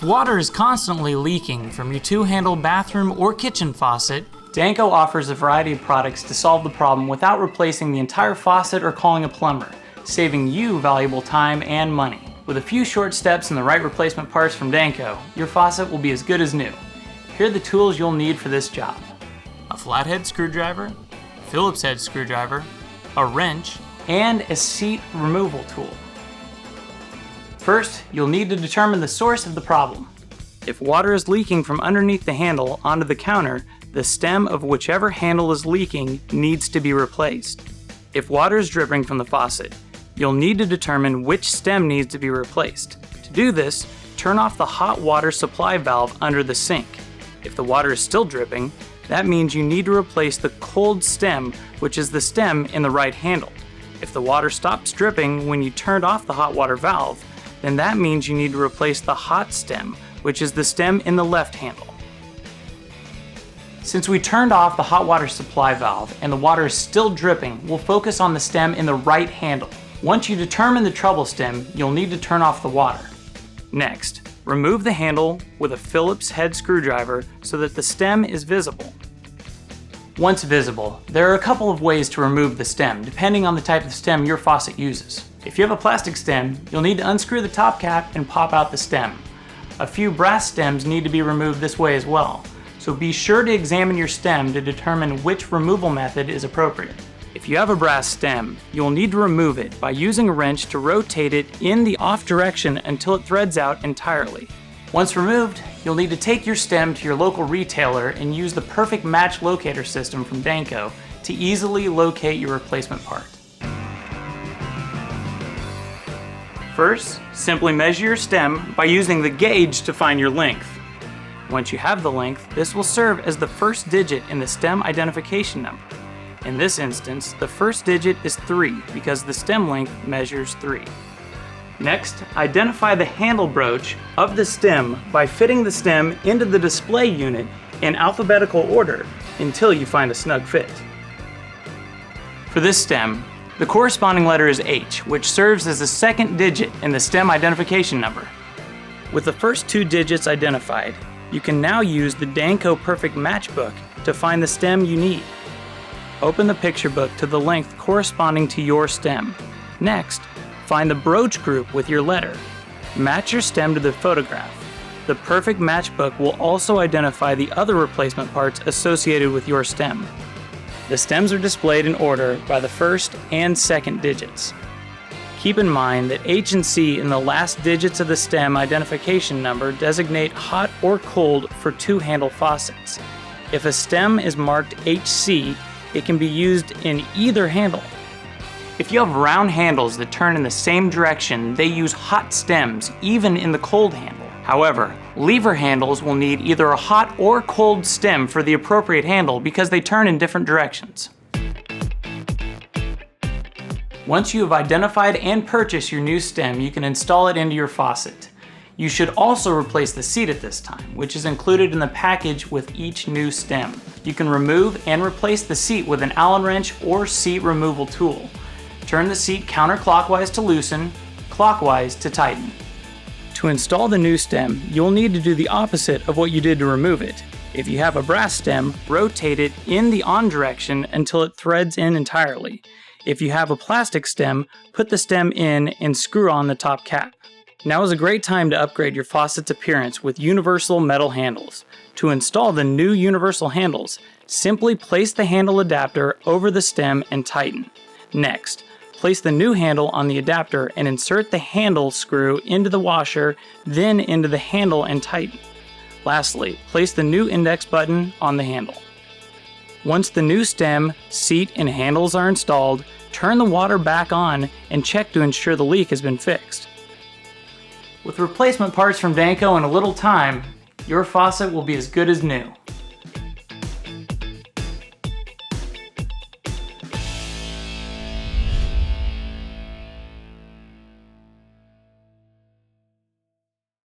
If water is constantly leaking from your two-handle bathroom or kitchen faucet, Danco offers a variety of products to solve the problem without replacing the entire faucet or calling a plumber, saving you valuable time and money. With a few short steps and the right replacement parts from Danco, your faucet will be as good as new. Here are the tools you'll need for this job: a flathead screwdriver, Phillips head screwdriver, a wrench, and a seat removal tool. First, you'll need to determine the source of the problem. If water is leaking from underneath the handle onto the counter, the stem of whichever handle is leaking needs to be replaced. If water is dripping from the faucet, you'll need to determine which stem needs to be replaced. To do this, turn off the hot water supply valve under the sink. If the water is still dripping, that means you need to replace the cold stem, which is the stem in the right handle. If the water stops dripping when you turned off the hot water valve, then that means you need to replace the hot stem, which is the stem in the left handle. Since we turned off the hot water supply valve and the water is still dripping, we'll focus on the stem in the right handle. Once you determine the trouble stem, you'll need to turn off the water. Next, remove the handle with a Phillips head screwdriver so that the stem is visible. Once visible, there are a couple of ways to remove the stem, depending on the type of stem your faucet uses. If you have a plastic stem, you'll need to unscrew the top cap and pop out the stem. A few brass stems need to be removed this way as well, so be sure to examine your stem to determine which removal method is appropriate. If you have a brass stem, you'll need to remove it by using a wrench to rotate it in the off direction until it threads out entirely. Once removed, you'll need to take your stem to your local retailer and use the perfect match locator system from Danco to easily locate your replacement part. First, simply measure your stem by using the gauge to find your length. Once you have the length, this will serve as the first digit in the stem identification number. In this instance, the first digit is 3 because the stem length measures 3. Next, identify the handle broach of the stem by fitting the stem into the display unit in alphabetical order until you find a snug fit. For this stem, the corresponding letter is H, which serves as the second digit in the stem identification number. With the first 2 digits identified, you can now use the Danco Perfect Matchbook to find the stem you need. Open the picture book to the length corresponding to your stem. Next, find the broach group with your letter. Match your stem to the photograph. The Perfect Matchbook will also identify the other replacement parts associated with your stem. The stems are displayed in order by the first and second digits. Keep in mind that H and C in the last digits of the stem identification number designate hot or cold for two-handle faucets. If a stem is marked HC, it can be used in either handle. If you have round handles that turn in the same direction, they use hot stems, even in the cold handle. However, lever handles will need either a hot or cold stem for the appropriate handle because they turn in different directions. Once you have identified and purchased your new stem, you can install it into your faucet. You should also replace the seat at this time, which is included in the package with each new stem. You can remove and replace the seat with an Allen wrench or seat removal tool. Turn the seat counterclockwise to loosen, clockwise to tighten. To install the new stem, you'll need to do the opposite of what you did to remove it. If you have a brass stem, rotate it in the on direction until it threads in entirely. If you have a plastic stem, put the stem in and screw on the top cap. Now is a great time to upgrade your faucet's appearance with universal metal handles. To install the new universal handles, simply place the handle adapter over the stem and tighten. Next, place the new handle on the adapter and insert the handle screw into the washer, then into the handle and tighten. Lastly, place the new index button on the handle. Once the new stem, seat, and handles are installed, turn the water back on and check to ensure the leak has been fixed. With replacement parts from Danco in a little time, your faucet will be as good as new.